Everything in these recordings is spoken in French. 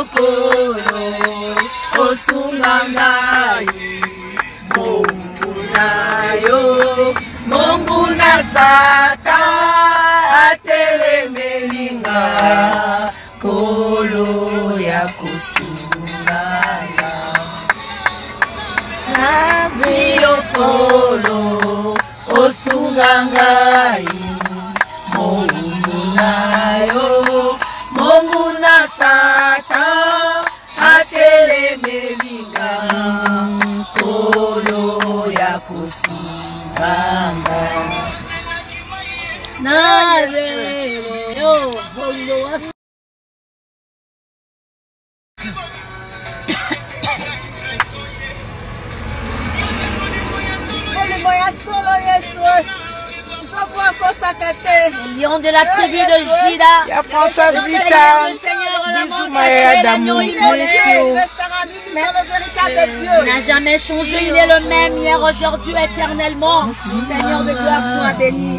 Liokolo osunga ngai Mungu nayo Mungu na sata atelemelinga kolo ya kusunganga Liokolo osunga ngai Mungu nayo Mungu na sata atelemelinga kolo ya kusunganga Lion de la tribu de Juda, n'a jamais changé, il est le même hier, aujourd'hui, éternellement. Seigneur de gloire, sois béni.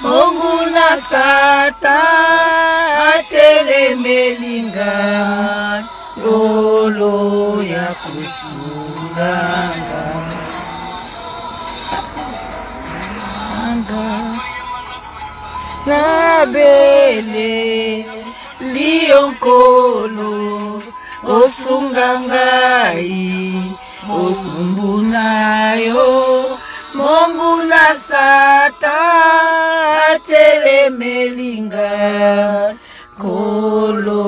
Mungu na sata atelemelinga golo ya kusunganga na bele Liokolo osungangai osumbunayo Mungu na sata atelemelinga kolo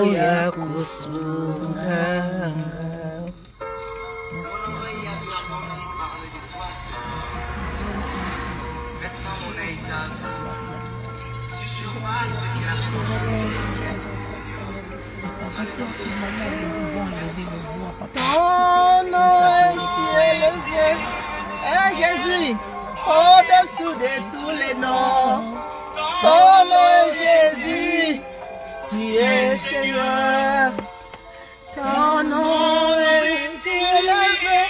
ya kusunganga. Ton nom est élevé, Jésus, au-dessous de tous les noms. Ton nom est Jésus, tu es Seigneur. Ton nom est élevé,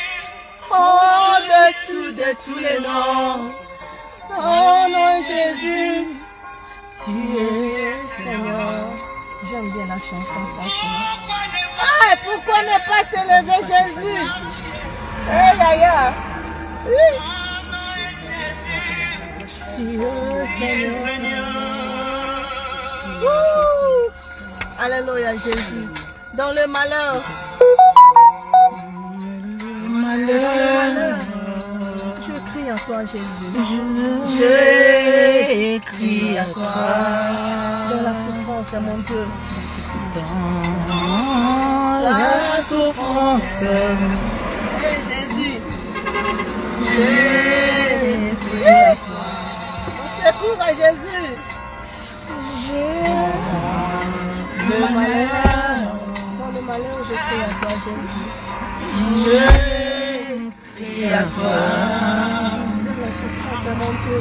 au-dessous de tous les noms. Ton nom est Jésus, tu es Seigneur. J'aime bien la chanson, franchement. Ah, pourquoi ne pas t'élever, Jésus? Hey, aïe, tu es Seigneur. Alléluia, Jésus. Dans le malheur. Je crie à toi, Jésus. Je crie à toi. Dans la souffrance, mon Dieu. Dans la souffrance. Hey, Jésus. Je crie à toi. Au secours à Jésus. Le malheur. Dans le malheur, je crie à toi, Jésus. Je crie à toi. Dans la souffrance, mon Dieu.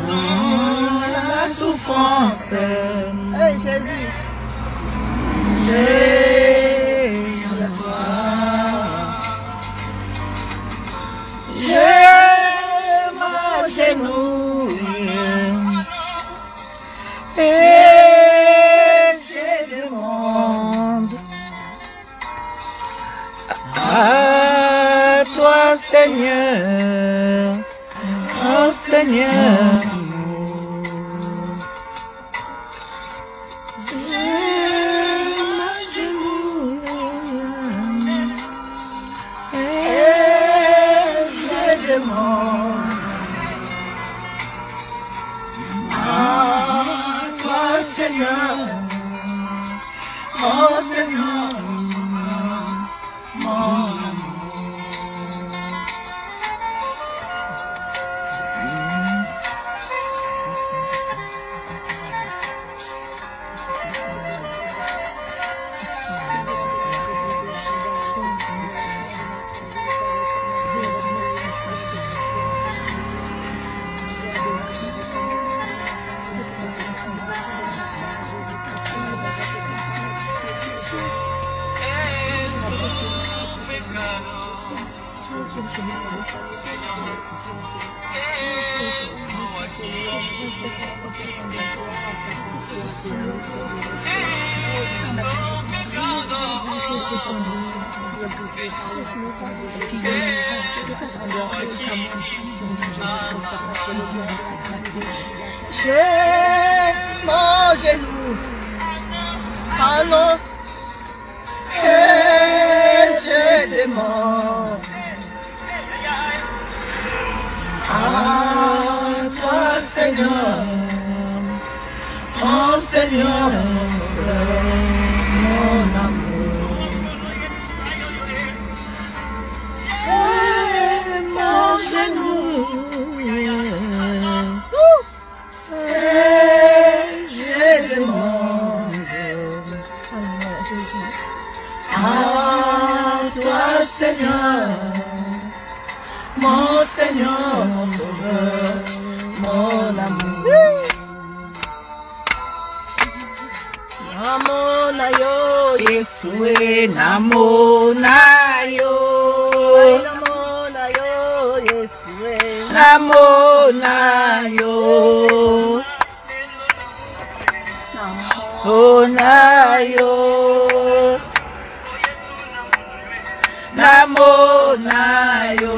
Dans la souffrance. Hey, Jésus. Je crie à toi. Je m'agenouille et je demande à toi, Seigneur, oh Seigneur. Seigneur, oh Seigneur, mon Jésus. Mon genou, ah non, et je demande à toi, Seigneur, mon Seigneur, mon Sauveur, mon amour, et mon genou, et je demande à toi, Seigneur, mon Seigneur, mon Sauveur, mon amour. Namo na yo, Yesue, namo na yo, namo na yo, Yesue, namo na yo, namo na yo, namo na yo,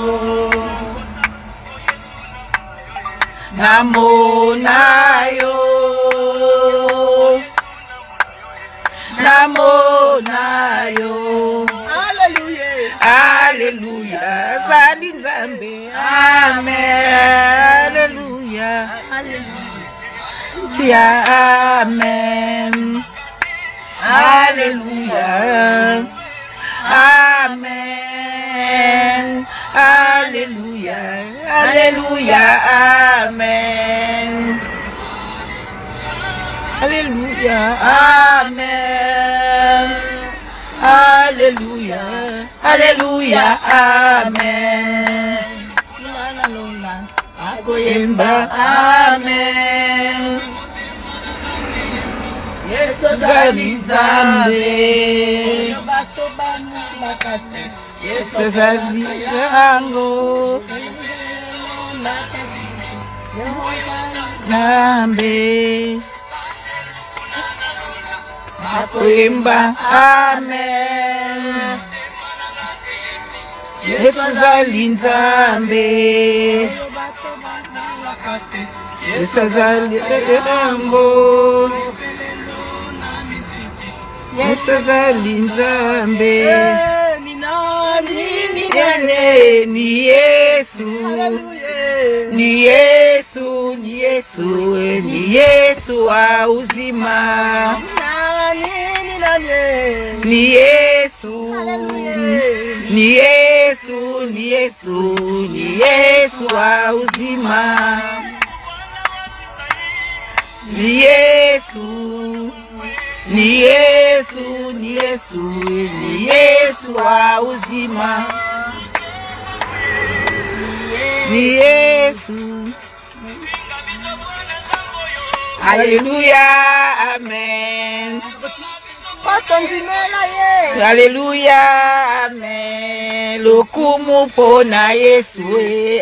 namo na yo. Namo na yo. Alléluia. Alléluia. Zali nzambe. Amen. Alléluia. Alléluia. Amen. Alléluia. Amen. Alléluia. Alléluia. Amen. Alléluia, Amen. Alléluia, Alléluia, Amen. Akoyemba, Amen. Yesu zali nzambe. Yesu zali yango. Nambe. Akoyemba, Amen. Yesu zali nzambe. Yesu zali yango. Yesu zali nzambe. Ni Yesu. Ni Yesu, ni Yesu, ni Yesu wa uzima. Ni Yesu, ni Yesu, ni Yesu, ni Yesu wa uzima. Ni Yesu, ni Yesu, ni Yesu, ni Yesu wa uzima. Ni Yesu. Alléluia, Amen. Alléluia, Amen. Lokumu pona Yesu.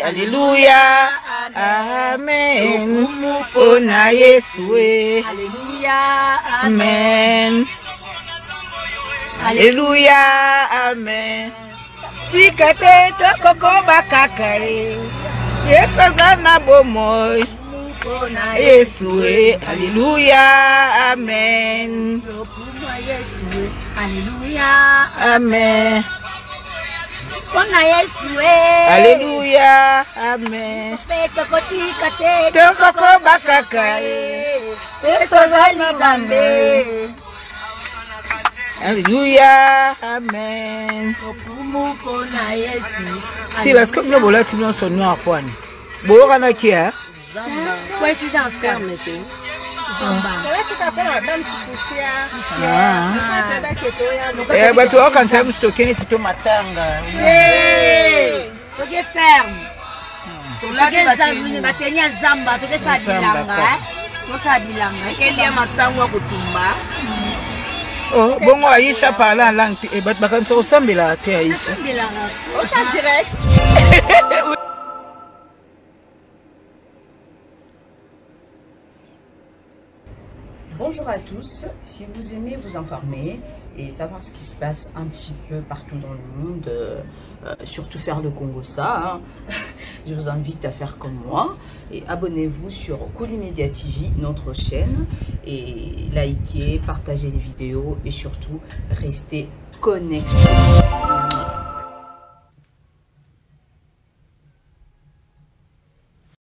Alléluia, Amen. Lokumu pona Yesu. Alléluia, Amen. Alléluia, Amen. Tikate tokoko bakakae. Yesu zana bomoy. Yesu, Alléluia, Amen. Alléluia, Amen. Pona Yesu, Alléluia, Amen. Tokoko bakakae. Yesu zana bomoy. Alléluia, Amen. Si, parce que nous volons tirer son nom à point. Bon, on a qui a? Coïncidence, permettez. Zamba. Eh, bah, tu vois, quand ça me stocke, tu te matanga. Ok, ferme. Ok, Zamba, Zamba, tu sais, ça bilanga. Non, ça bilanga. Quel est ma sangue à Kutumba? Oh, bon, Aïcha parle en langue. Et bakanso osambela te Aïcha. On s'en direct. Bonjour à tous, si vous aimez vous informer et savoir ce qui se passe un petit peu partout dans le monde, surtout faire le Congo-ça, hein, je vous invite à faire comme moi et abonnez-vous sur Kolimedia TV, notre chaîne, et likez, partagez les vidéos et surtout restez connectés.